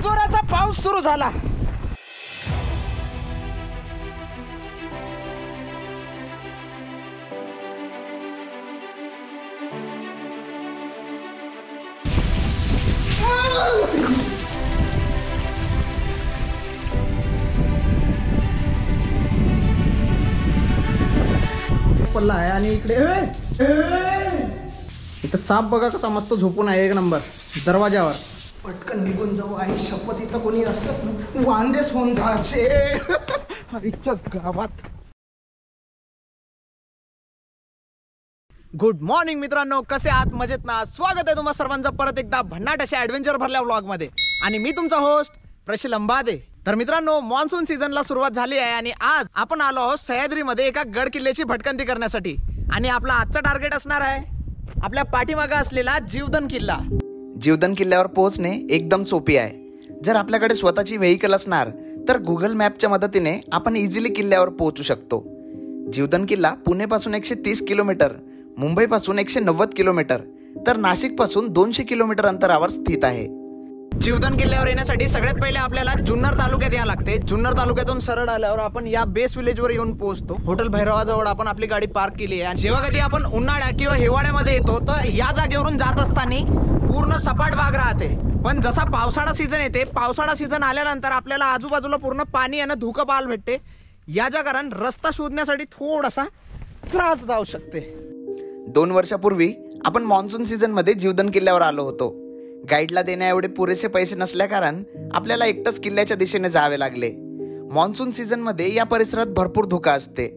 जोराचा पाऊस सुरू झाला। पल्ला आहे आणि इकडे इथं साप बघा कसा मस्त झोपून आहे, एक नंबर दरवाजावर। पटकन निघून जाऊ, आई शपथ इथं कोणी असत वांदेच होऊन जायचे आईच्या गावात। गुड मॉर्निंग मित्रांनो, कसे आहात? मजेत ना? स्वागत आहे तुम्हा सर्वांचं परत एकदा भन्नाट अशा ॲडव्हेंचर भरल्या व्लॉग मध्ये आणि मी तुमचा होस्ट प्रशिल अंबादे। तर मित्रांनो, मान्सून सीझनला सुरुवात झाली आहे आणि आज आपण आलो आहोत सह्याद्रीमध्ये एका गड किल्ल्याची भटकंती करण्यासाठी। आणि आपला आजचा टार्गेट असणार आहे आपल्या पाठीमागे असलेला जीवधन किल्ला। जीवधन किल्ल्यावर पोहोचणे एकदम सोपी आहे। जर आपल्याकडे स्वतःची व्हेकल असणार तर गुगल मॅपच्या मदतीने आपण इझिली किल्ल्यावर पोहोचू शकतो। जीवधन किल्ला पुणेपासून 130 किलोमीटर, मुंबईपासून 190 किलोमीटर तर नाशिकपासून 200 किलोमीटर अंतरावर स्थित आहे। जीवधन किल्ल्यावर येण्यासाठी सगळ्यात पहिले आपल्याला जुन्नर तालुक्यात यावं लागते। जुन्नर तालुक्यातून सरळ आल्यावर आपण या बेस विलेजवर येऊन पोहोचतो। हॉटेल भैरवाजवळ आपण आपली गाडी पार्क केली आहे। जेव्हा कधी आपण उन्हाळ्या किंवा हिवाळ्यामध्ये येतो तर या जागेवरून जात असताना पूर्ण सपाट भाग राहते, पण जसा पावसाळा सीझन येते, पावसाळा सीझन आल्यानंतर आपल्याला आजूबाजूला पूर्ण पाणी आणि धुकं पाहायला भेटते। याच्या कारण रस्ता शोधण्यासाठी थोडासा त्रास जाऊ शकते। 2 वर्षापूर्वी आपण मान्सून सीझन मध्ये जीवधन किल्ल्यावर आलो होतो। गाईडला देण्या एवढे पुरेसे पैसे नसल्या कारण आपल्याला एकटंच किल्ल्याच्या दिशेने जावे लागले। मान्सून सीझन मध्ये या परिसरात भरपूर धुका असते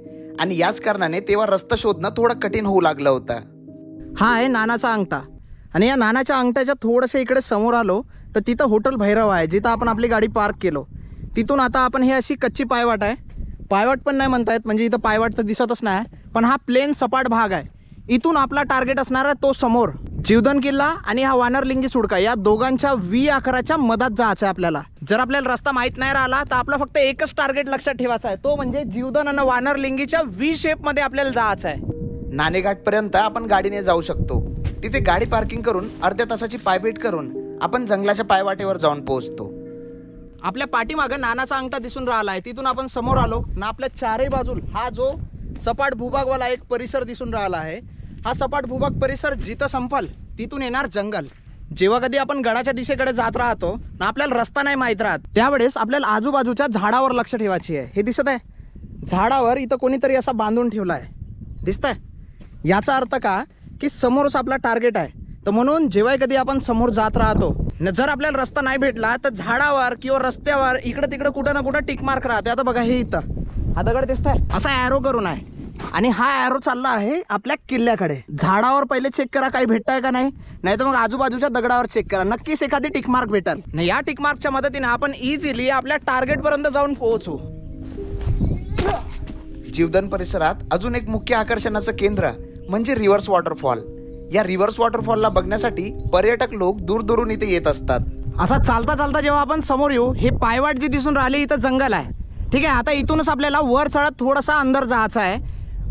आणि याच कारणाने तेव्हा रस्ता शोधणं थोडं कठीण होऊ लागलं होतं। हा आहे नानाचा अंगठा आणि या नानाच्या अंगठ्याच्या थोडंसं इकडे समोर आलो तर तिथं हॉटेल भैरव आहे, जिथं आपण आपली गाडी पार्क केलो। तिथून आता आपण ही अशी कच्ची पायवाट आहे, पायवाट पण नाही म्हणता येत म्हणजे इथं पायवाट तर दिसतच नाही, पण हा प्लेन सपाट भाग आहे। इथून आपला टार्गेट असणार आहे तो समोर जीवधन किल्ला आणि हा वानरलिंगी सुडका, या दोघांच्या व्ही आकाराच्या मधात जायचं आहे आपल्याला। जर आपल्याला रस्ता माहित नाही राहिला तर आपला फक्त एकच टार्गेट लक्षात ठेवायचा आहे, तो म्हणजे जीवधन आणि वानरलिंगीच्या व्ही शेप मध्ये आपल्याला जायचं आहे। नाणेघाट पर्यंत आपण गाडीने जाऊ शकतो। तिथे गाडी पार्किंग करून अर्ध्या तासाची पायभेट करून आपण जंगलाच्या पायवाटेवर जाऊन पोहोचतो। आपल्या पाठीमागे नानाचा अंगठा दिसून राहिला आहे, तिथून आपण समोर आलो ना। आपल्या चारही बाजूला हा जो सपाट भूभागवाला एक परिसर दिसून राहिला आहे, हा सपाट भूभाग परिसर जिथं संपल तिथून येणार जंगल। जेव्हा कधी आपण गडाच्या दिशेकडे जात राहतो ना, आपल्याला रस्ता नाही माहित राहत, त्यावेळेस आपल्याला आजूबाजूच्या झाडावर लक्ष ठेवायची आहे। हे दिसत आहे झाडावर इथं कोणीतरी असा बांधून ठेवला आहे, दिसतंय? याचा अर्थ का की समोरच आपला टार्गेट आहे। तर म्हणून जेव्हा कधी आपण समोर जात राहतो जर आपल्याला रस्ता नाही भेटला तर झाडावर किंवा रस्त्यावर इकडे तिकडे कुठं ना कुठं टिक मार्क राहते। आता बघा हे इथं हा दगड दिसतंय, असा ॲरो करून आहे आणि हा ॲरो चालला आहे आपल्या किल्ल्याकडे। झाडावर पहिले चेक करा काही भेटताय का नाही, नाही तर मग आजूबाजूच्या दगडावर चेक करा, नक्कीच एखादी टिक मार्क भेटेल। नाही या टिक मार्कच्या मदतीने आपण इझिली आपल्या टार्गेट पर्यंत जाऊन पोहोचू। जीवधन परिसरात अजून एक मुख्य आकर्षणाचं केंद्र म्हणजे रिव्हर्स वॉटरफॉल। या रिव्हर्स वॉटरफॉलला बघण्यासाठी पर्यटक लोक दूरदूरून इथे येत असतात। असा चालता चालता जेव्हा आपण समोर येऊ, हे पायवाट जी दिसून राहिली इथं जंगल आहे, ठीक आहे। आता इथूनच आपल्याला वर चढत थोडासा अंदर जायचं आहे,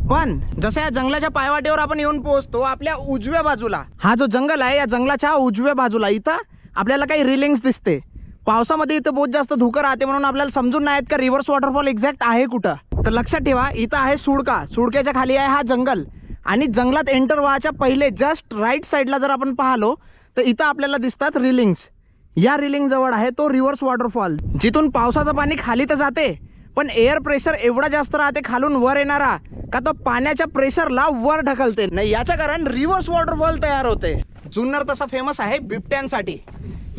पण जसं या जंगलाच्या पायवाटेवर आपण येऊन पोहोचतो, आपल्या उजव्या बाजूला हा जो जंगल आहे, या जंगलाच्या उजव्या बाजूला इथं आपल्याला काही रिलिंग्स दिसते। पावसामध्ये इथं बहुत जास्त धुकं राहते म्हणून आपल्याला समजून नाही येत का रिव्हर्स वॉटरफॉल एक्झॅक्ट आहे कुठं। तर लक्षात ठेवा इथं आहे सुडका, सुडक्याच्या खाली आहे हा जंगल आणि जंगलात एंटर व्हायच्या पहिले जस्ट राईट साईडला जर आपण पाहिलो तर इथं आपल्याला दिसतात रिलिंग्स। या रिलिंग जवळ आहे तो रिव्हर्स वॉटरफॉल, जिथून पावसाचं पाणी खाली तर जाते पण एअर प्रेशर एवढा जास्त राहते खालून वर येणारा का तो पाण्याच्या प्रेशरला वर ढकलते, नाही याच्या कारण रिव्हर्स वॉटरफॉल तयार होते। जुन्नर तसा फेमस आहे बिबट्यांसाठी।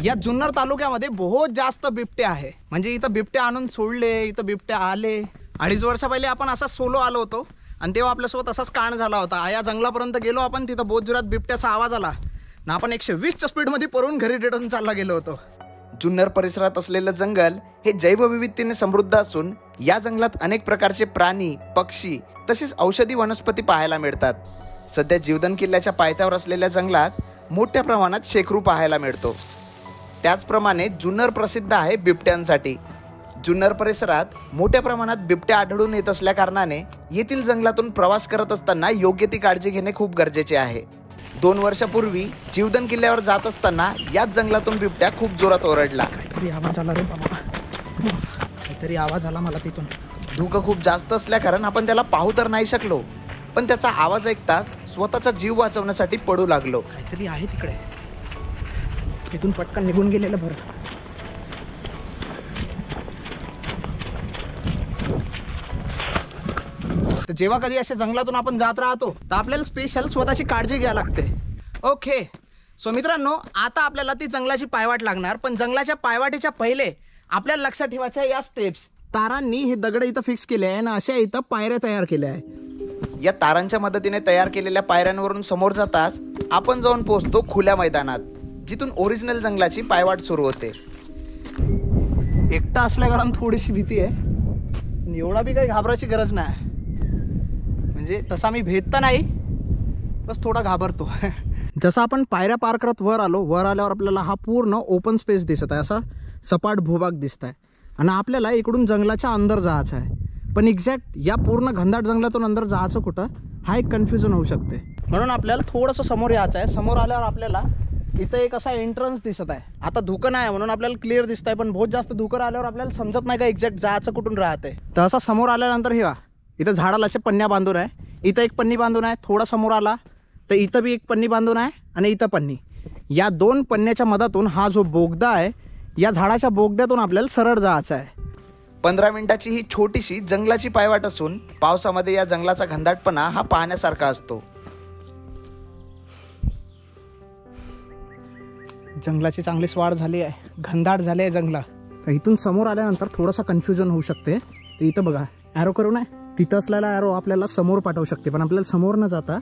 या जुन्नर तालुक्यामध्ये बहुत जास्त बिबटे आहे, म्हणजे इथं बिबटे आणून सोडले, इथं बिबटे आले। 2.5 वर्ष पहिले आपण असा सोलो आलो होतो आणि तेव्हा आपल्यासोबत असाच कांड झाला होता। या जंगलापर्यंत गेलो आपण, तिथं बहुत जोरात बिबट्याचा आवाज आला ना, आपण 120च्या स्पीडमध्ये पळून घरी रिटर्न चालला गेलो होतो। जुन्नर परिसरात असलेलं जंगल हे जैवविविधतेने समृद्ध असून या जंगलात अनेक प्रकारचे प्राणी, पक्षी तसेच औषधी वनस्पती पाहायला मिळतात। सध्या जीवधन किल्ल्याच्या पायथ्यावर असलेल्या जंगलात मोठ्या प्रमाणात शेकरू पाहायला मिळतो। त्याचप्रमाणे जुन्नर प्रसिद्ध आहे बिबट्यांसाठी। जुन्नर परिसरात मोठ्या प्रमाणात बिबट्या आढळून येत असल्या कारणाने येथील जंगलातून प्रवास करत असताना योग्य ती काळजी घेणे खूप गरजेचे आहे। 2 वर्षापूर्वी जीवदन किल्ल्यावर जात असताना याच जंगलातून बिबट्या खूप जोरात ओरडला. काहीतरी आवाज आला रे बाबा, काहीतरी आवाज आला मला तिथून. धुकं खूप जास्त असल्या कारण आपण त्याला पाहू तर नाही शकलो, पण त्याचा आवाज ऐकताच स्वतःचा जीव वाचवण्यासाठी पडू लागलो. काहीतरी आहे तिकडे, तिथून पटकन निघून गेलेलं बरं. तर जेव्हा कधी अशा जंगलातून आपण जात राहतो तर आपल्याला स्पेशल स्वतःची काळजी घ्यावी लागते. ओके, सो मित्रांनो, आता आपल्याला ती जंगलाची पायवाट लागणार, पण जंगलाच्या पायवाटेच्या पहिले आपल्याला लक्षात ठेवायच्या या स्टेप्स. तारांनी हे दगड इथं फिक्स केले आहे आणि अशा इथं पायऱ्या तयार केल्या आहे. या तारांच्या मदतीने तयार केलेल्या पायऱ्यांवरून समोर जाताच आपण जाऊन पोहोचतो खुल्या मैदानात, जिथून ओरिजिनल जंगलाची पायवाट सुरू होते. एकटा असल्या कारण थोडीशी भीती आहे, एवढा बी काही घाबरायची गरज नाही. म्हणजे तसा मी भेद तर नाही, बस थोडा घाबरतो. जसं आपण पायऱ्या पार करत वर आल्यावर आपल्याला हा पूर्ण ओपन स्पेस दिसत आहे, असा सपाट भूभाग दिसत आहे आणि आपल्याला इकडून जंगलाच्या अंदर जायचं आहे. पण एक्झॅक्ट या पूर्ण घनदाट जंगलातून अंदर जायचं कुठं, हा एक कन्फ्युजन होऊ शकते. म्हणून आपल्याला थोडंसं समोर यायचं आहे. समोर आल्यावर आपल्याला इथं एक असा एंट्रन्स दिसत आहे. आता धुकं नाही म्हणून आपल्याला क्लिअर दिसत आहे, पण बहुत जास्त धुकं आल्यावर आपल्याला समजत नाही का एक्झॅक्ट जायचं कुठून राहते. तर असं समोर आल्यानंतर हे इथं झाडाला असे पन्न्या बांधून आहे, इथं एक पन्नी बांधून आहे. थोडा समोर आला तर इथं बी एक पन्नी बांधून आहे आणि इथं पन्नी. या 2 पन्न्याच्या मधातून हा जो बोगदा आहे, या झाडाच्या बोगद्यातून आपल्याला सरळ जायचं आहे. 15 मिनिटाची ही छोटीशी जंगलाची पायवाट असून पावसामध्ये या जंगलाचा घनदाटपणा हा पाहण्यासारखा असतो. जंगलाची चांगलीच वाढ झाली आहे, घनदाट झाले आहे जंगला. तर इथून समोर आल्यानंतर थोडासा कन्फ्युजन होऊ शकते. तर इथं बघा ॲरो करून आहे, तिथं असलेला ॲरो आपल्याला समोर पाठवू शकते, पण आपल्याला समोर न जाता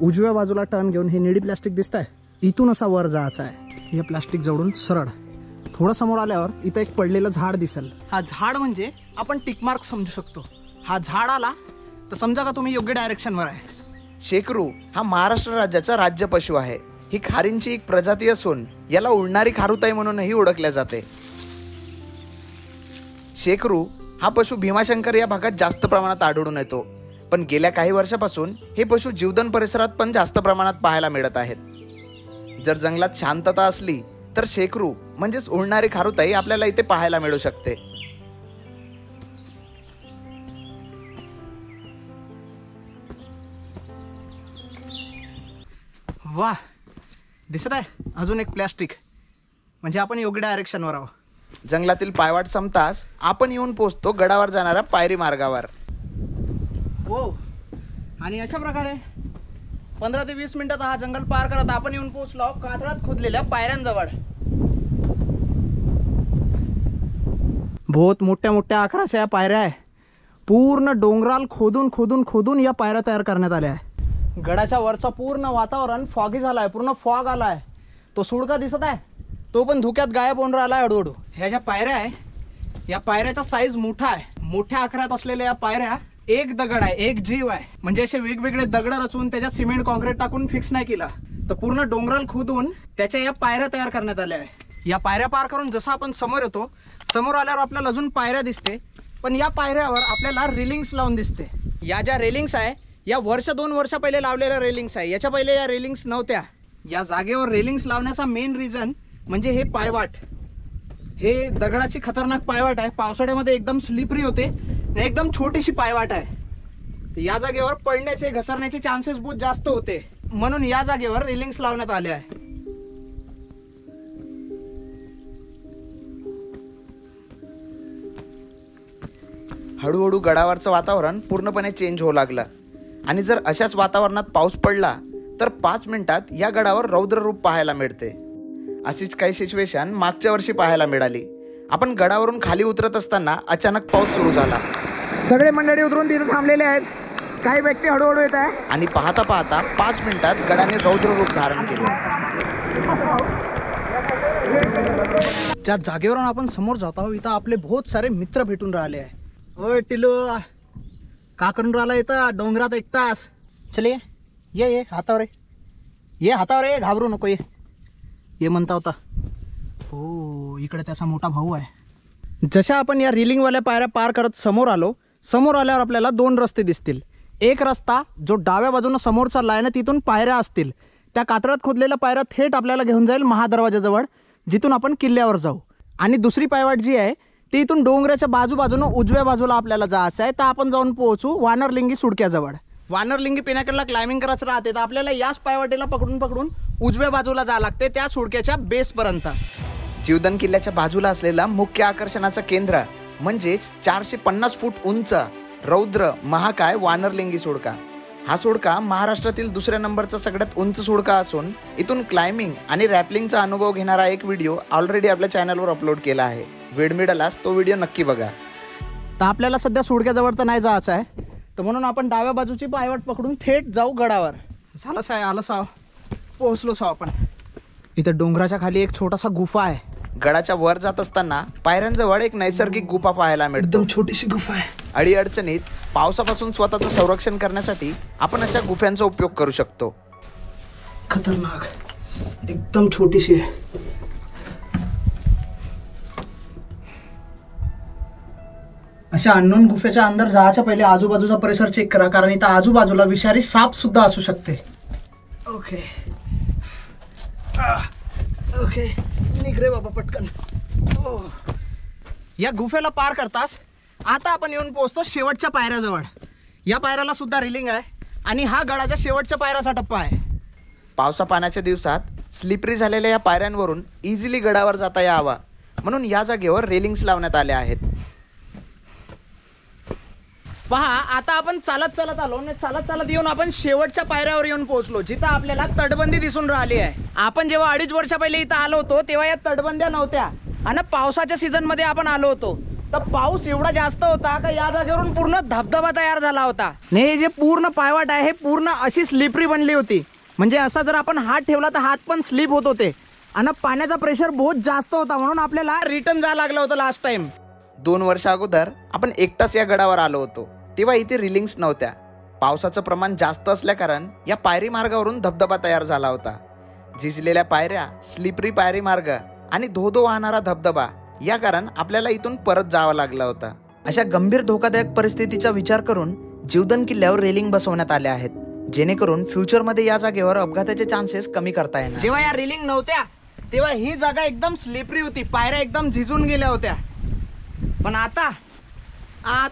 उजव्या बाजूला टर्न घेऊन हे निळी प्लास्टिक दिसत आहे, इथून असा वर जायचं आहे. हे प्लास्टिक जवळून सरळ थोडं समोर आल्यावर इथं एक पडलेलं झाड दिसेल. हा झाड म्हणजे आपण टिकमार्क समजू शकतो. हा झाड आला तर समजा का तुम्ही योग्य डायरेक्शनवर आहे. शेकरू हा महाराष्ट्र राज्याचा राज्य पशु आहे. ही खारींची एक प्रजाती असून याला उडणारी खारुताई म्हणूनही ओळखल्या जाते. शेकरू हा पशु भीमाशंकर या भागात जास्त प्रमाणात आढळून येतो, पण गेल्या काही वर्षापासून हे पशु जीवदन परिसरात पण जास्त प्रमाणात पाहायला मिळत आहेत. जर जंगलात शांतता असली तर शेकरू म्हणजेच उडणारी खारुताई आपल्याला इथे पाहायला मिळू शकते. वाह, दिसत आहे अजून एक प्लॅस्टिक, म्हणजे आपण योग्य डायरेक्शनवर आहोत. जंगलातील पायवाट संपताच आपण येऊन पोहोचतो गडावर जाणाऱ्या पायरी मार्गावर. हो, आणि अशा प्रकारे 15 ते 20 मिनिटाचा हा जंगल पार करत आपण येऊन पोहोचलो कातळात खोदलेल्या पायऱ्यांजवळ. बहुत मोठ्या मोठ्या आकाराच्या या पायऱ्या आहे. पूर्ण डोंगराल खोदून खोदून खोदून या पायऱ्या तयार करण्यात आल्या आहे. गडाच्या वरचा पूर्ण वातावरण फॉगी झाला आहे, पूर्ण फॉग आला आहे. तो सुडका दिसत आहे, तो पण धुक्यात गायब होऊन राहिला आहे हळूहळू. ह्या ज्या पायऱ्या आहे, या पायऱ्याचा साईज मोठा आहे. मोठ्या आकारात असलेल्या या पायऱ्या एक दगड आहे, एक जीव आहे. म्हणजे असे वेगवेगळे दगड रचून त्याच्यात सिमेंट कॉन्क्रीट टाकून फिक्स नाही केला, तर पूर्ण डोंगराल खोदून त्याच्या या पायऱ्या तयार करण्यात आल्या आहे. या पायऱ्या पार करून जसं आपण समोर येतो, समोर आल्यावर आपल्याला अजून पायऱ्या दिसते, पण या पायऱ्यावर आपल्याला रेलिंग्स लावून दिसते. या ज्या रेलिंग्स आहे या 1-2 वर्ष पहिले लावलेल्या रेलिंग्स आहे. याच्या पहिले या रेलिंग्स नव्हत्या. या जागेवर रेलिंग्स लावण्याचा मेन रिझन म्हणजे हे पायवाट, हे दगडाची खतरनाक पायवाट आहे. पावसाळ्यामध्ये एकदम स्लिपरी होते, एकदम छोटीशी पायवाट आहे. या जागेवर पडण्याचे घसरण्याचे चान्सेस बहुत जास्त होते, म्हणून या जागेवर रेलिंग्स लावण्यात आले आहे. हळूहळू गडावरचं वातावरण पूर्णपणे चेंज होऊ लागलं आणि जर अशाच वातावरणात पाऊस पडला तर 5 मिनिटात या गडावर रौद्र रूप पाहायला मिळते. अशीच काही सिच्युएशन मागच्या वर्षी पाहायला मिळाली. आपण गडावरून खाली उतरत असताना अचानक पाऊस सुरू झाला. सगळे मंडळी उतरून तिथे थांबलेले आहेत, काही व्यक्ती हळूहळू येत आहे आणि पाहता पाहता 5 मिनिटात गडाने रौद्र रूप धारण केले. ज्या जागेवरून आपण समोर जात आहोत इथं आपले बहुत सारे मित्र भेटून राहिले आहे. ओय टिलू, का करून राहिला इथं डोंगरात एकटाच? चल ये हातावर ये हातावर ये, घाबरू नको, ये म्हणता होता. हो, इकडे त्याचा मोठा भाऊ आहे. जशा आपण या रिलिंगवाल्या पायऱ्या पार करत समोर आलो, समोर आल्यावर आपल्याला 2 रस्ते दिसतील. एक रस्ता जो डाव्या बाजूनं समोर चालला आहे ना, तिथून पायऱ्या असतील, त्या कातळात खोदलेला पायऱ्या थेट आपल्याला घेऊन जाईल महादरवाजाजवळ, जिथून आपण किल्ल्यावर जाऊ. आणि दुसरी पायवाट जी आहे ती इथून डोंगराच्या बाजूबाजूनं उजव्या बाजूला आपल्याला जायचं आहे. तर आपण जाऊन पोहोचू वानरलिंगी सुडक्याजवळ. वानरलिंगी पिनाकडला क्लाइम्बिंग करायचं राहते, तर आपल्याला याच पायवाटेला पकडून उजव्या बाजूला जावं लागते त्या सुडक्याच्या बेसपर्यंत. जीवदान किल्ल्याच्या बाजूला असलेला मुख्य आकर्षणाचं केंद्र म्हणजेच 450 फूट उंच रौद्र महाकाय वानरलिंगी सुडका. हा सुडका महाराष्ट्रातील दुसऱ्या नंबरचा सगळ्यात उंच सुडका असून इथून क्लाइम्बिंग आणि रॅपलिंगचा अनुभव घेणारा एक व्हिडिओ ऑलरेडी आपल्या चॅनलवर अपलोड केला आहे. वेळ मिळालाच तो व्हिडिओ नक्की बघा. तर आपल्याला सध्या सुडक्याजवळ तर नाही जायचं आहे, तर म्हणून आपण डाव्या बाजूची पायवाट पकडून थेट जाऊ गडावर. झालं साय, आलं साव, पोहोचलो साव आपण. इथं डोंगराच्या खाली एक छोटासा गुफा आहे. गडाच्या वर जात असताना पायऱ्यांजवळ एक नैसर्गिक गुफा पाहायला मिळते. एकदम छोटीशी गुफा आहे. अडीअडचणीत पावसापासून स्वतःचं संरक्षण करण्यासाठी आपण अशा गुफ्यांचा उपयोग करू शकतो. खतरनाक, एकदम छोटीशी आहे. अशा अननोन गुफेच्या अंदर जायच्या पहिले आजूबाजूचा परिसर चेक करा, कारण इथं आजूबाजूला विषारी साप सुद्धा असू शकते. ओके ओके, निघ रे बाबा पटकन. या गुफेला पार करतास आता आपण येऊन पोहोचतो शेवटच्या पायऱ्याजवळ. या पायऱ्याला सुद्धा रेलिंग आहे आणि हा गडाच्या शेवटच्या पायऱ्याचा टप्पा आहे. पावसा पाण्याच्या दिवसात स्लिपरी झालेल्या या पायऱ्यांवरून इझिली गडावर जाता यावा म्हणून या जागेवर रेलिंग्स लावण्यात आल्या आहेत. पहा, आता आपण चालत आलो आणि चालत येऊन आपण शेवटच्या पायऱ्यावर येऊन पोहोचलो, जिथं आपल्याला तटबंदी दिसून राहिली आहे. आपण जेव्हा 2.5 वर्ष पहिले इथं आलो होतो तेव्हा या तटबंद्या नव्हत्या आणि पावसाच्या सीझन मध्ये आपण आलो होतो, तर पाऊस एवढा जास्त होता का या जागेवरून पूर्ण धबधबा तयार झाला होता. हे जे पूर्ण पायवाट आहे हे पूर्ण अशी स्लिपरी बनली होती, म्हणजे असा जर आपण हात ठेवला तर हात पण स्लिप होत होते आणि पाण्याचा प्रेशर बहुत जास्त होता, म्हणून आपल्याला रिटर्न जायला लागलं होतं लास्ट टाइम. 2 वर्ष अगोदर आपण एकटाच या गडावर आलो होतो, तेव्हा इथे रिलिंग्स नव्हत्या. पावसाचं प्रमाण जास्त असल्याकारण या पायरी मार्गावरून धबधबा तयार झाला होता. झिजलेल्या पायऱ्या, स्लिपरी पायरी मार्ग आणि धोधो वाहणारा धबधबा या कारण आपल्याला इथून परत जावं लागलं होतं. अशा गंभीर धोकादायक परिस्थितीचा विचार करून जीवदान किल्ल्यावर रेलिंग बसवण्यात आल्या आहेत, जेणेकरून फ्युचरमध्ये या जागेवर अपघाताचे चान्सेस कमी करता येणार. जेव्हा या रेलिंग नव्हत्या तेव्हा ही जागा एकदम स्लिपरी होती, पायऱ्या एकदम झिजून गेल्या होत्या. पण आता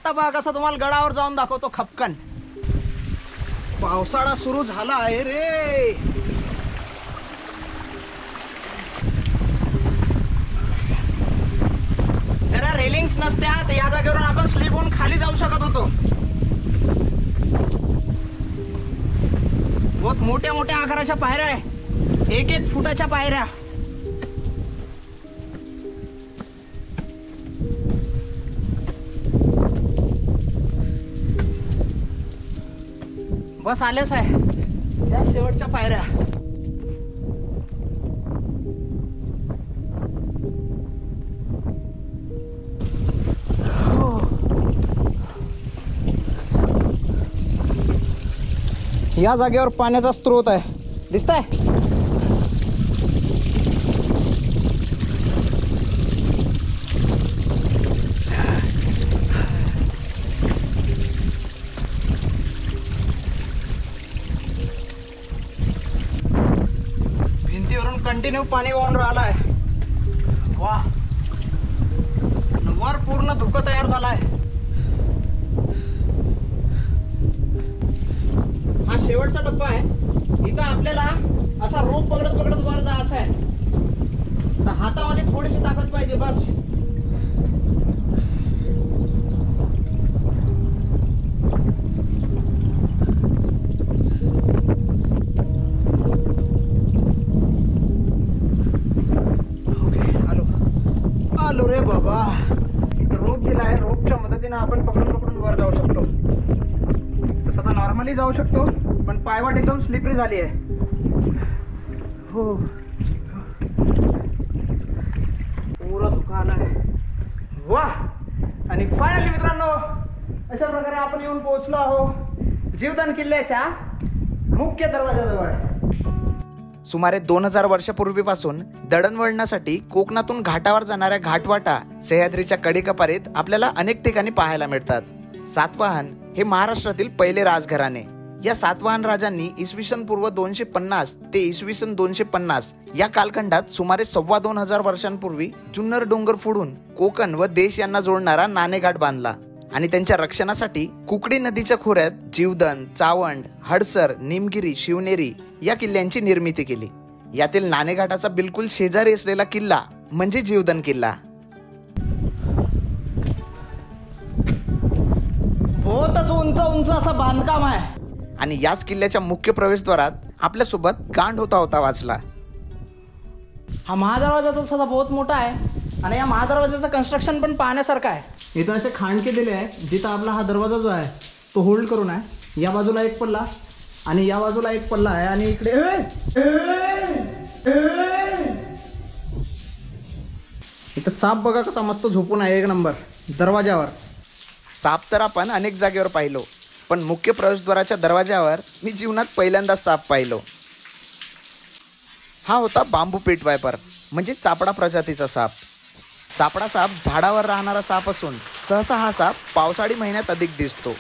बघा कसं तुम्हाला गडावर जाऊन दाखवतो खपकन. पावसाळा सुरू झाला आहे रे. जरा रेलिंग्स नसत्या तर या जागेवरून आपण स्लिप होऊन खाली जाऊ शकत होतो. बहुत मोठ्या मोठ्या आकाराच्या पायऱ्या आहे, 1-1 फुटाच्या पायऱ्या. बस आलेच आहे या शेवटच्या पायऱ्या. या जागेवर पाण्याचा स्रोत आहे, दिसतंय? भिंतीवरून कंटिन्यू पाणी वाहून राहिलाय. वा, वर पूर्ण धुकं तयार झालाय. हा शेवटचा टप्पा आहे. इथं आपल्याला असा रोप पकडत वर जायचं आहे, तर हातामध्ये थोडीशी ताकद पाहिजे बस. आलो रे बाबा. रोप दिला आहे, रोपच्या मदतीने आपण पकडून वर जाऊ शकतो. तसं तर नॉर्मली जाऊ शकतो, पण पायवाट एकदम स्लिपरी झाली आहे. हो, पुरा धुका आलाय. वा, आणि फायनली मित्रांनो अशा प्रकारे आपण येऊन पोहोचलो आहोत जीवदान किल्ल्याच्या मुख्य दरवाजाजवळ. सुमारे 2000 वर्षापूर्वीपासून दळणवळणासाठी कोकणातून घाटावर जाणाऱ्या घाटवाटा सह्याद्रीच्या कडेकपारीत आपल्याला अनेक ठिकाणी पाहायला मिळतात. सातवाहन हे महाराष्ट्रातील पहिले राजघराणे. या सातवाहन राजांनी इसवी सन पूर्व 250 ते इसवी सन 250 या कालखंडात सुमारे 2,2500 वर्षांपूर्वी जुन्नर डोंगर फोडून कोकण व देश यांना जोडणारा नाणेघाट बांधला आणि त्यांच्या रक्षणासाठी कुकडी नदीच्या खोऱ्यात जीवदन, चावंड, हडसर, निमगिरी, शिवनेरी या किल्ल्यांची निर्मिती केली. यातील नाणेघाटाचा बिलकुल शेजारी असलेला किल्ला म्हणजे जीवदन किल्ला. बहुतच उंच उंच असं बांधकाम आहे आणि याच किल्ल्याच्या मुख्य प्रवेशद्वारात आपल्यासोबत गांड होता वाचला. हा महादरवाजा तसा बहुत मोठा आहे आणि या महादरवाजाचं कन्स्ट्रक्शन पण पाहण्यासारखं आहे. इथं असे खांडके दिले आहे जिथं आपला हा दरवाजा जो आहे तो होल्ड करून आहे. या बाजूला एक पल्ला आणि या बाजूला एक पल्ला आहे आणि इकडे इथं साप बघा कसा मस्त झोपून आहे एक नंबर दरवाजावर. साप तर आपण अनेक जागेवर पाहिलो, पण मुख्य प्रवेशद्वाराच्या दरवाजावर मी जीवनात पहिल्यांदाच साप पाहिलो. हा होता बांबू पीट वायपर म्हणजे चापडा प्रजातीचा साप. चापडा साप झाडावर राहणारा साप असून सहसा हा साप पावसाळी महिन्यात अधिक दिसतो.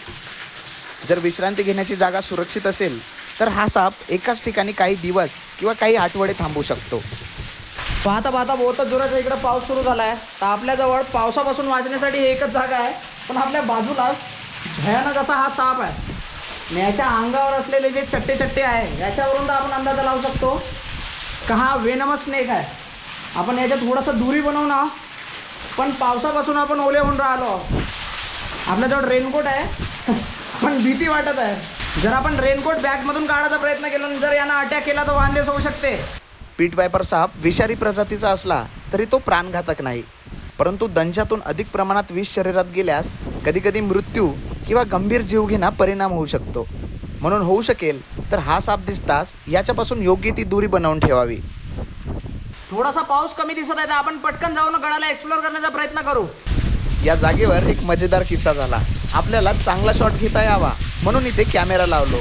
जर विश्रांती घेण्याची जागा सुरक्षित असेल तर हा साप एकाच ठिकाणी काही दिवस किंवा काही आठवडे थांबू शकतो. पाहता पाहता बहुत जोराचा इकडे पाऊस सुरू झाला आहे. तर आपल्याजवळ पावसापासून वाचण्यासाठी एकच जागा आहे, पण आपल्या बाजूला भयानक असा हा साप आहे. आणि याच्या अंगावर असलेले जे चट्टे चट्टे आहे याच्यावरून तर आपण अंदाजा लावू शकतो का हा वेनमस स्नेक आहे. आपण याच्यात थोडंसं दुरी बनवू ना, पण पावसापासून आपण ओले होऊन राहिलो. आपल्याजवळ रेनकोट आहे पण भीती वाटत आहे. जर आपण रेनकोट बॅगमधून काढायचा प्रयत्न केला आणि जर यांना अटॅक केला तर वांदेच होऊ शकते. पीट वायपर साप विषारी प्रजातीचा असला तरी तो प्राणघातक नाही, परंतु दंशातून अधिक प्रमाणात विष शरीरात गेल्यास कधीकधी मृत्यू किंवा गंभीर जीवघेणा परिणाम होऊ शकतो. म्हणून होऊ शकेल तर हा साप दिसताच याच्यापासून योग्य ती दूरी बनवून ठेवावी. थोडासा पाऊस कमी दिसत आहे तर आपण पटकन जाऊन गडाला एक्सप्लोर करण्याचा प्रयत्न करू. या जागेवर एक मजेदार किस्सा झाला. आपल्याला चांगला शॉट घेता यावा म्हणून इथे कॅमेरा लावलो,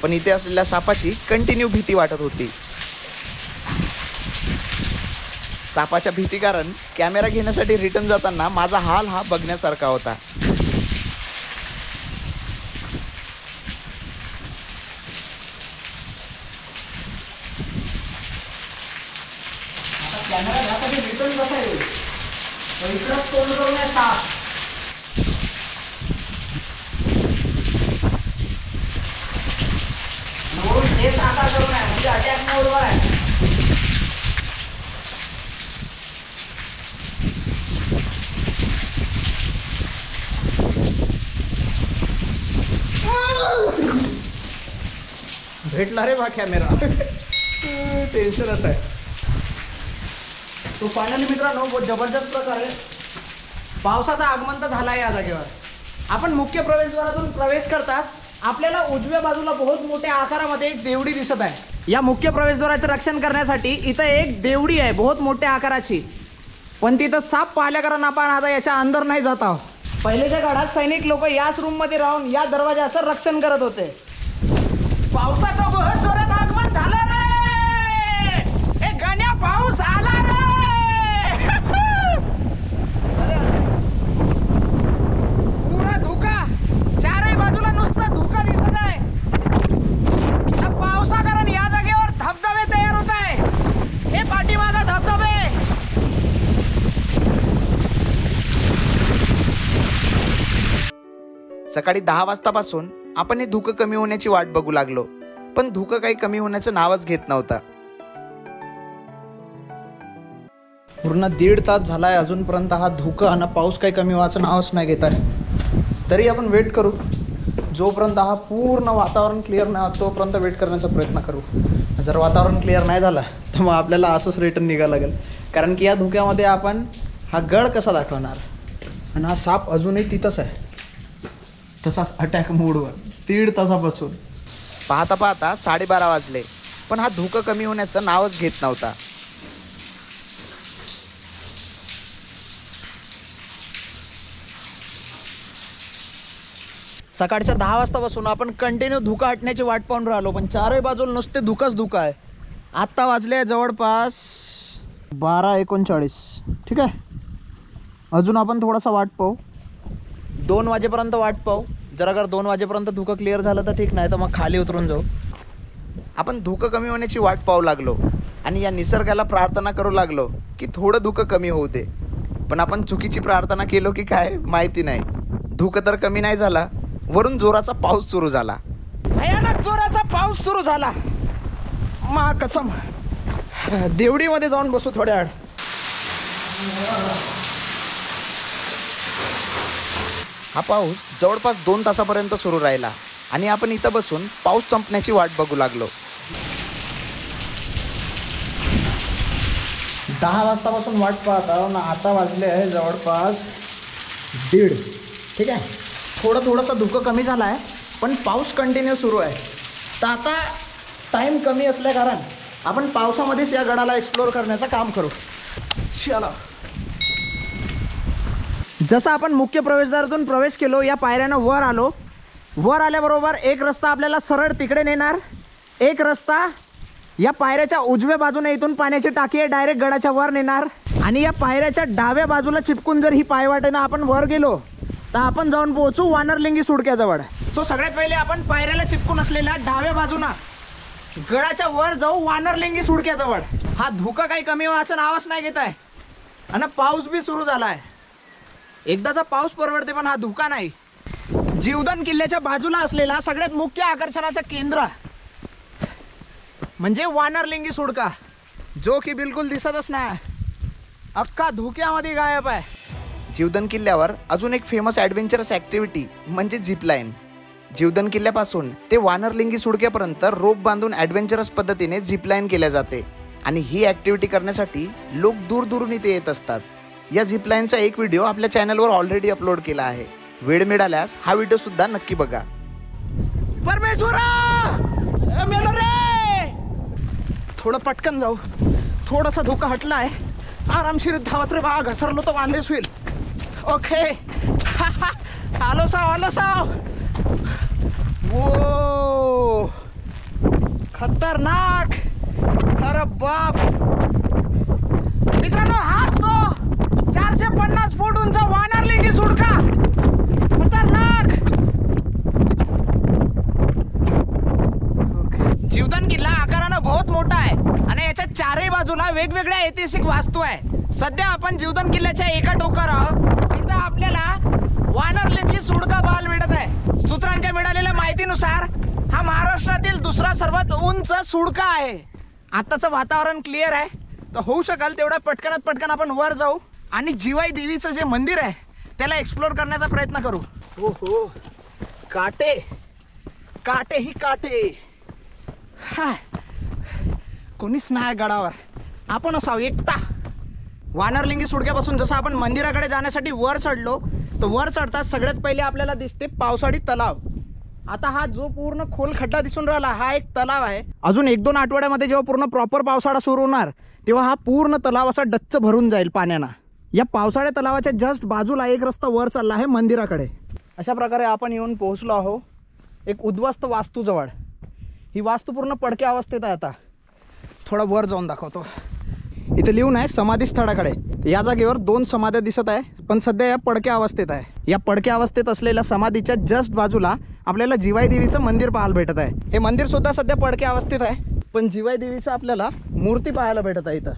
पण इथे असलेल्या सापाची कंटिन्यू भीती वाटत होती. सापाच्या भीती कारण कॅमेरा घेण्यासाठी रिटर्न जाताना माझा हाल हा बघण्यासारखा होता. कॅमेरा घ्यासाठी रिटर्न कसं आहे इकडंच तोंड करून आहे साप. तेच आकार करून आहे म्हणजे अटॅक मोडवर आहे. भेटला रे बा कॅमेरा. टेन्शनच आहे. तो फायनली मित्रांनो बहुत जबरदस्त प्रकारे पावसाचं आगमन तर झालं आहे या जागेवर. आपण मुख्य प्रवेशद्वारातून प्रवेश करताच आपल्याला उजव्या बाजूला बहुत मोठ्या आकारामध्ये एक देवडी दिसत आहे. या मुख्य प्रवेशद्वाराचं रक्षण करण्यासाठी इथं एक देवडी आहे बहुत मोठ्या आकाराची, पण तिथं साप पाहिल्या कारण आपण आता याच्या अंदर नाही जात आहोत. पहिल्याच्या काळात सैनिक लोक याच रूममध्ये राहून या दरवाजाचं रक्षण करत होते. पावसाचं बहुत जोरात आगमन झालं रे. हे गण्या पाऊस आला रे. पुरा धुका, चारही बाजूला नुसता धुका दिसत आहे. पावसा कारण या जागेवर धबधबे तयार होत आहे. हे पाठीमागा धबधबे. सकाळी 10 वाजतापासून आपण हे धुकं कमी होण्याची वाट बघू लागलो, पण धुकं काही कमी होण्याचं नावच घेत नव्हता. पूर्ण 1.5 तास झालाय अजूनपर्यंत हा धुकं आणि पाऊस काही कमी व्हायचं नावच नाही घेत आहे. तरी आपण वेट करू. जोपर्यंत हा पूर्ण वातावरण क्लिअर नाही होत तोपर्यंत वेट करण्याचा प्रयत्न करू. जर वातावरण क्लिअर नाही झालं तर मग आपल्याला असंच रिटर्न निघावं लागेल, कारण की या धुक्यामध्ये आपण हा गड कसा दाखवणार. आणि हा साप अजूनही तिथंच आहे, तसाच अटॅक मोडवर 1.5 तासापासून. पाहता पाहता 12:30 वाजले, पण हा धुकं कमी होण्याचं नावच घेत नव्हता. सकाळच्या 10 वाजतापासून आपण कंटिन्यू धुका हटण्याची वाट पाहून राहिलो, पण चारही बाजूला नुसते धुकाच धुका आहे. आत्ता वाजले जवळपास 12:39. ठीक आहे, अजून आपण थोडासा वाट पाहू. 2 वाजेपर्यंत वाट पाहू. जर अगर 2 वाजेपर्यंत धुकं क्लिअर झालं तर ठीक, नाही तर मग खाली उतरून जाऊ. आपण धुकं कमी होण्याची वाट पाहू लागलो आणि या निसर्गाला प्रार्थना करू लागलो की थोडं धुकं कमी होऊ दे. पण आपण चुकीची प्रार्थना केलो की काय माहिती नाही. धुकं तर कमी नाही झाला, वरून जोराचा पाऊस सुरू झाला. भयानक जोराचा पाऊस सुरू झाला. मा कसम देवडीमध्ये जाऊन बसू थोड्या वेळ. हा पाऊस जवळपास 2 तासापर्यंत सुरू राहिला आणि आपण इथं बसून पाऊस संपण्याची वाट बघू लागलो. 10 वाजतापासून वाट पाहत आहो ना, आता वाजले आहे जवळपास 1:30. ठीक आहे, थोडंसं धुकं कमी झालं आहे, पण पाऊस कंटिन्यू सुरू आहे. तर आता टाईम कमी असल्या कारण आपण पावसामध्येच या गडाला एक्सप्लोअर करण्याचं काम करू. चला. जसं आपण मुख्य प्रवेशद्वारातून प्रवेश केलो, या पायऱ्यानं वर आलो. वर आल्याबरोबर एक रस्ता आपल्याला सरळ तिकडे नेणार, एक रस्ता या पायऱ्याच्या उजव्या बाजूने इथून पाण्याची टाकी आहे डायरेक्ट गडाच्या वर नेणार. आणि या पायऱ्याच्या डाव्या बाजूला चिपकून जर ही पायवाटेनं आपण वर गेलो तर आपण जाऊन पोहोचू वानरलिंगी सुडक्याजवळ. सो सगळ्यात पहिले आपण पायऱ्याला चिपकून असलेल्या डाव्या बाजूना गडाच्या वर जाऊ वानरलिंगी सुडक्याजवळ. हा धुका काही कमी व्हायचं नावच नाही घेत आहे आणि पाऊस बी सुरू झाला आहे. एकदाचा पाऊस परवडते पण हा धुका नाही. जीवदान किल्ल्याच्या बाजूला असलेला सगळ्यात मुख्य आकर्षणाचं केंद्र म्हणजे वानरलिंगी सुडका, जो की बिलकुल दिसतच नाही, अख्खा धुक्यामध्ये गायब आहे. जीवदान किल्ल्यावर अजून एक फेमस ॲडव्हेंचरस ॲक्टिव्हिटी म्हणजे झिपलाईन. जीवदान किल्ल्यापासून ते वानरलिंगी सुडक्यापर्यंत रोप बांधून ॲडव्हेंचरस पद्धतीने झिपलाईन केल्या जाते आणि ही ॲक्टिव्हिटी करण्यासाठी लोक दूरदूरून इथे येत असतात. या झिपलाईनचा एक व्हिडिओ आपल्या चॅनलवर ऑलरेडी अपलोड केला आहे. वेळ मिळाल्यास हा व्हिडिओ सुद्धा नक्की बघा. परमेश्वरा मेलो रे. थोडं पटकन जाऊ, थोडासा धोका हटला आहे. आरामशीर धावत रे बा, घसरलो तर वांदेस होईल. ओके. आलो साव. वो खतरनाक. अरे बाप मित्रांनो, हाच तो 450 फूट उंच वानरलिंगी सुडका. खतरनाक. जीवदान किल्ला आकारानं बहुत मोठा आहे आणि याच्या चारही बाजूला वेगवेगळ्या ऐतिहासिक वास्तू आहे. सध्या आपण जीवदान किल्ल्याच्या एका टोकावर आहोत, तिथं आपल्याला वानरलिंगी सुडका पाहायला मिळत आहे. सूत्रांच्या मिळालेल्या माहितीनुसार हा महाराष्ट्रातील दुसरा सर्वात उंच सुडका आहे. आताचं वातावरण क्लिअर आहे, तर होऊ शकेल तेवढा पटकन आपण वर जाऊ आणि जिवाई देवीचं जे मंदिर आहे त्याला एक्सप्लोर करण्याचा प्रयत्न करू. हो हो, काटे ही काटे. हाय, कोणीच नाही गडावर, आपण असावं एकटा. वानरलिंगी सुडक्यापासून जसं आपण मंदिराकडे जाण्यासाठी वर चढलो, तर वर चढताच सगळ्यात पहिले आपल्याला दिसते पावसाळी तलाव. आता हा जो पूर्ण खोल खड्डा दिसून राहिला हा एक तलाव आहे. अजून 1-2 आठवड्यामध्ये जेव्हा पूर्ण प्रॉपर पावसाळा सुरू होणार तेव्हा हा पूर्ण तलाव असा डच्च भरून जाईल पाण्यानं. या पावसाळ्या तलावाच्या जस्ट बाजूला एक रस्ता वर चालला आहे मंदिराकडे. अशा प्रकारे आपण येऊन पोहोचलो आहो एक उद्ध्वस्त वास्तूजवळ. ही वास्तू पूर्ण पडक्या अवस्थेत आहे. आता थोडा वर जाऊन दाखवतो. इथे लिहून आहे समाधी स्थळाकडे. या जागेवर 2 समाध्या दिसत आहे, पण सध्या या पडक्या अवस्थेत आहे. या पडक्या अवस्थेत असलेल्या समाधीच्या जस्ट बाजूला आपल्याला जिवाई देवीचं मंदिर पाहायला भेटत आहे. हे मंदिर सुद्धा सध्या पडक्या अवस्थेत आहे, पण जिवाई देवीचं आपल्याला मूर्ती पाहायला भेटत आहे इथं.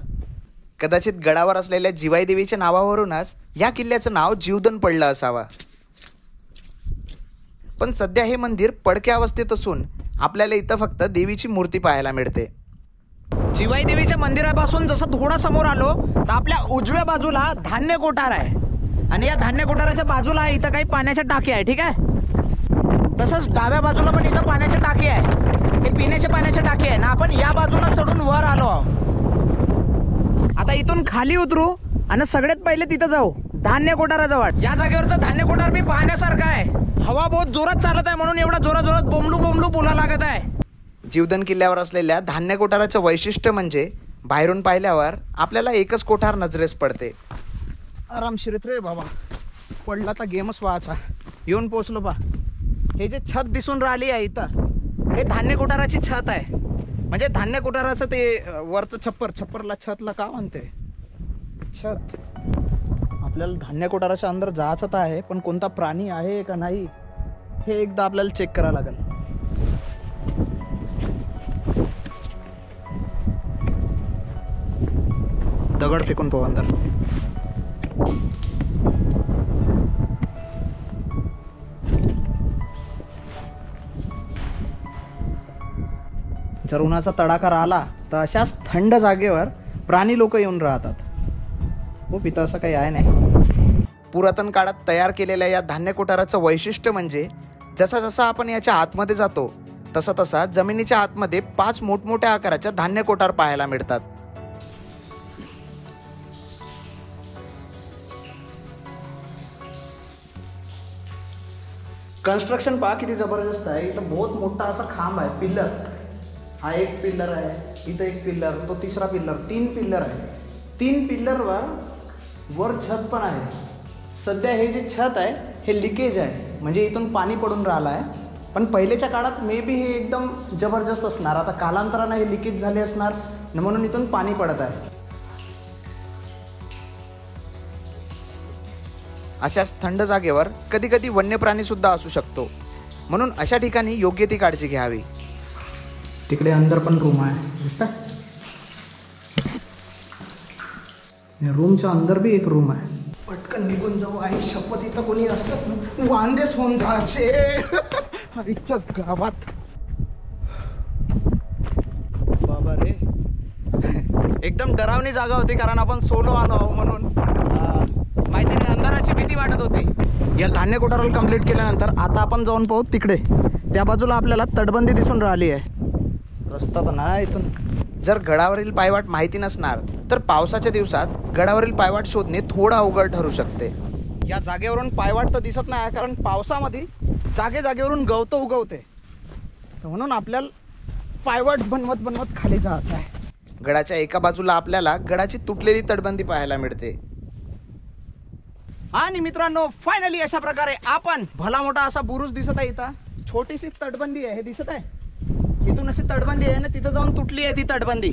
कदाचित गडावर असलेल्या जिवाई देवीच्या नावावरूनच या किल्ल्याचं नाव जीवदान पडलं असावा. पण सध्या हे मंदिर पडक्या अवस्थेत असून आपल्याला इथं फक्त देवीची मूर्ती पाहायला मिळते. जिवाई देवीच्या मंदिरापासून जसं थोडा समोर आलो तर आपल्या उजव्या बाजूला धान्य कोठार आहे आणि या धान्य कोठाराच्या बाजूला इथं काही पाण्याच्या टाकी आहे. ठीक आहे, तसंच डाव्या बाजूला पण इथं पाण्याची टाकी आहे. हे पिण्याच्या पाण्याची टाकी आहे ना. आपण या बाजूला चढून वर आलो आहोत. आता इथून खाली उतरू आणि सगळ्यात पहिले तिथं जाऊ धान्य कोठाराजवळ. या जागेवरचं धान्य कोठार मी पाहण्यासारखं आहे. हवा बहुत जोरात चालत आहे म्हणून एवढा जोरात बोंबलू बोला लागत आहे. जीवदान किल्ल्यावर असलेल्या धान्य कोठाराचं वैशिष्ट्य म्हणजे बाहेरून पाहिल्यावर आपल्याला एकच कोठार नजरेस पडते. आरामशीर रे बाबा, पडला तर गेमच व्हायचा. येऊन पोहोचलो पा. हे जे छत दिसून राहिली आहे इथं, हे धान्य कोठाराची छत आहे. म्हणजे धान्य कोठाराचं ते वरचं छप्परला छतला का म्हणते छत. आपल्याला धान्य कोठाराच्या अंदर जायचं तर आहे, पण कोणता प्राणी आहे का नाही हे एकदा आपल्याला चेक करावं लागेल. दगड फेकून पाहू अंदर. जर उन्हाचा तडाखा राहिला तर अशाच थंड जागेवर प्राणी लोक येऊन राहतात. खूप इथं असं काही आहे नाही. पुरातन काळात तयार केलेल्या या धान्य कोठाराचं वैशिष्ट्य म्हणजे जसा जसा आपण याच्या आतमध्ये जातो तसा तसा जमिनीच्या आतमध्ये 5 मोठमोठ्या आकाराच्या धान्य कोठार पाहायला मिळतात. कन्स्ट्रक्शन पहा किती जबरदस्त आहे. इथं बहुत मोठा असा खांब आहे, पिल्लर. हा एक पिल्लर आहे, इथं एक पिल्लर, तो तिसरा पिल्लर, 3 पिल्लर आहे. 3 पिल्लरवर वर छत पण आहे. सध्या हे जे छत आहे हे लिकेज आहे, म्हणजे इथून पाणी पडून राहिलं आहे. पण पहिलेच्या काळात मे बी हे एकदम जबरदस्त असणार. आता कालांतरानं हे लिकेज झाले असणार म्हणून इथून पाणी पडत आहे. अशाच थंड जागेवर कधी कधी वन्य प्राणी सुद्धा असू शकतो, म्हणून अशा ठिकाणी योग्य ती काळजी घ्यावी. तिकडे अंदर पण रूम आहे, दिसता? रूमच्या अंदर भी एक रूम आहे. पटकन निघून जाऊ. आई शपथ, इथं कोणी असत वांदेच होऊन जायचे आईच्या गावात. बाबा रे, एकदम डरावणी जागा होती, कारण आपण सोलो आलो आहो म्हणून माहिती नाही, अंधाराची भीती वाटत होती. या धान्य कोठाराला कंप्लीट केल्यानंतर आता आपण जाऊन पाहू तिकडे. त्या बाजूला आपल्याला तटबंदी दिसून राहिली आहे. रस्ता तर नाही इथून. जर गडावरील पायवाट माहिती नसणार तर पावसाच्या दिवसात गडावरील पायवाट शोधणे थोडं अवघड ठरू शकते. या जागेवरून पायवाट तर दिसत नाही, कारण पावसामध्ये जागेवरून गवत उगवते, म्हणून आपल्याला पायवाट बनवत खाली जायचं आहे. गडाच्या एका बाजूला आपल्याला गडाची तुटलेली तटबंदी पाहायला मिळते. आणि मित्रांनो, फायनली अशा प्रकारे आपण भला मोठा असा बुरुज दिसत आहे. इथं छोटीशी तटबंदी आहे, हे दिसत आहे. इथून अशी तटबंदी आहे ना, तिथं जाऊन तुटली आहे ती तटबंदी.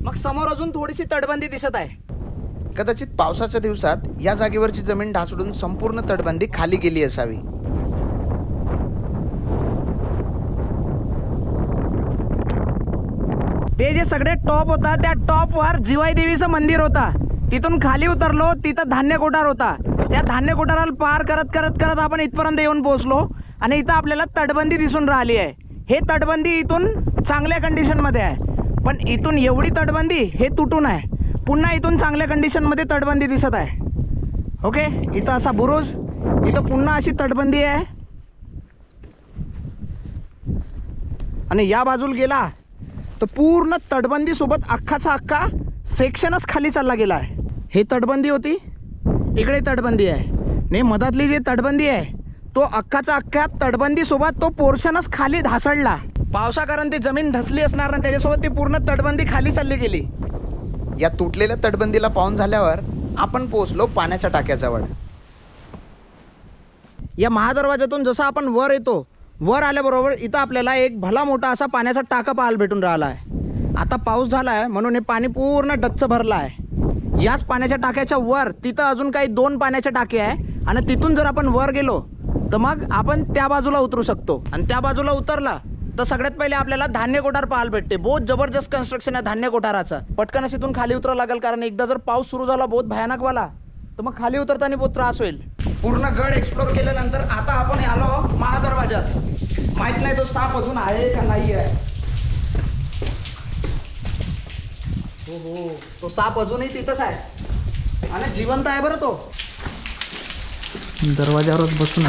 मग समोर अजून थोडीशी तटबंदी दिसत आहे. कदाचित पावसाच्या दिवसात या जागेवरची जमीन ढासळून संपूर्ण तटबंदी खाली गेली असावी. ते जे सगळे टॉप होता, त्या टॉपवर जिवाई देवीचं मंदिर होता. तिथून खाली उतरलो, तिथं धान्य कोठार होता. त्या धान्य कोठाराला पार करत आपण इथपर्यंत येऊन पोहोचलो. आणि इथं आपल्याला तटबंदी दिसून राहिली आहे. हे तटबंदी इथून चांगल्या कंडिशनमध्ये आहे, पण इथून एवढी तटबंदी हे तुटून आहे. पुन्हा इथून चांगल्या कंडिशनमध्ये तटबंदी दिसत आहे. ओके, इथं असा बुरुज, इथं पुन्हा अशी तटबंदी आहे. आणि या बाजूला गेला तर पूर्ण तटबंदी सोबत अख्खाचा अख्खा सेक्शनच खाली चालला गेला आहे. हे तटबंदी होती, इकडे तटबंदी आहे. ने मधातली जी तटबंदी आहे तो अख्खाचा अख्ख्या तटबंदी सोबत तो पोर्शनच खाली ढासळला. पावसाकारण ती जमीन धसली असणार ना, त्याच्यासोबत ती पूर्ण तटबंदी खाली चालली गेली. या तुटलेल्या तटबंदीला पाहून झाल्यावर आपण पोहोचलो पाण्याच्या टाक्याजवळ. या महादरवाजातून जसं आपण वर येतो, वर आल्याबरोबर इथं आपल्याला एक भला मोठा असा पाण्याचा टाका पाहायला भेटून राहिला आहे. आता पाऊस झाला आहे म्हणून हे पाणी पूर्ण डच्च भरलं आहे. याच पाण्याच्या टाक्याच्या वर तिथं अजून काही 2 पाण्याचे टाके आहे. आणि तिथून जर आपण वर गेलो तर मग आपण त्या बाजूला उतरू शकतो. आणि त्या बाजूला उतरला तर सगळ्यात पहिले आपल्याला धान्य कोठार पाहायला भेटते. बहुत जबरदस्त कन्स्ट्रक्शन आहे धान्य कोठाराचं. पटकन इथून खाली उतरावं लागेल, कारण एकदा जर पाऊस सुरू झाला बहुत भयानक वाला तर मग खाली उतरताना बहुत त्रास होईल. पूर्ण गड एक्सप्लोर केल्यानंतर आता आपण आलो महादरवाजात. माहित नाही तो साप अजून आहे का नाही आहे. हो, तो साप अजूनही तिथंच आहे आणि जिवंत आहे बरं. तो दरवाजावरच बसून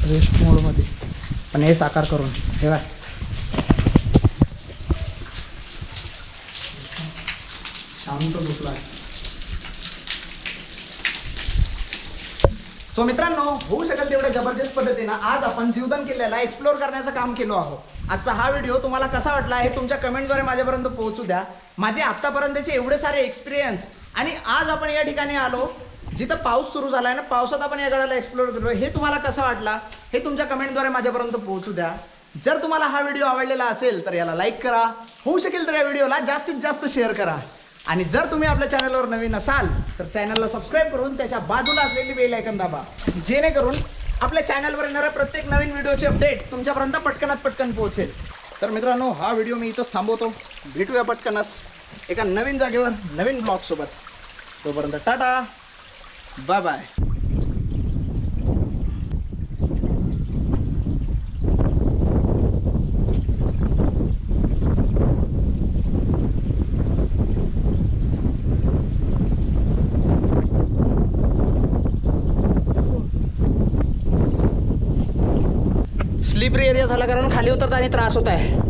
रेस्ट मोडमध्ये, पण हे साकार करून ठेवा. शांत बसला आहे. सो मित्रांनो, होऊ शकेल तेवढ्या जबरदस्त पद्धतीनं आज आपण जीवदान किल्ल्याला एक्सप्लोर करण्याचं काम केलो आहोत. आजचा हा व्हिडिओ तुम्हाला कसा वाटला हे तुमच्या कमेंटद्वारे माझ्यापर्यंत पोहोचू द्या. माझे आत्तापर्यंतचे एवढे सारे एक्सपिरियन्स, आणि आज आपण या ठिकाणी आलो जिथं पाऊस सुरू झाला आहे ना, पावसात आपण या गडाला एक्सप्लोर करतो, हे तुम्हाला कसं वाटला हे तुमच्या कमेंटद्वारे माझ्यापर्यंत पोहोचू द्या. जर तुम्हाला हा व्हिडिओ आवडलेला असेल तर याला लाईक करा. होऊ शकेल तर या व्हिडिओला जास्तीत जास्त शेअर करा. आणि जर तुम्ही आपल्या चॅनलवर नवीन असाल तर चॅनलला सबस्क्राईब करून त्याच्या बाजूला असलेली बेल आयकॉन दाबा, जेणेकरून आपल्या चॅनलवर येणाऱ्या प्रत्येक नवीन व्हिडिओचे अपडेट तुमच्यापर्यंत पटकनात पटकन पोहोचेल. तर मित्रांनो, हा व्हिडिओ मी इथंच थांबवतो. भेटूया पटकनच एका नवीन जागेवर नवीन ब्लॉग सोबत. तोपर्यंत tata, bye bye. Slippery area झाला कारण खाली उतरताना त्रास होत आहे.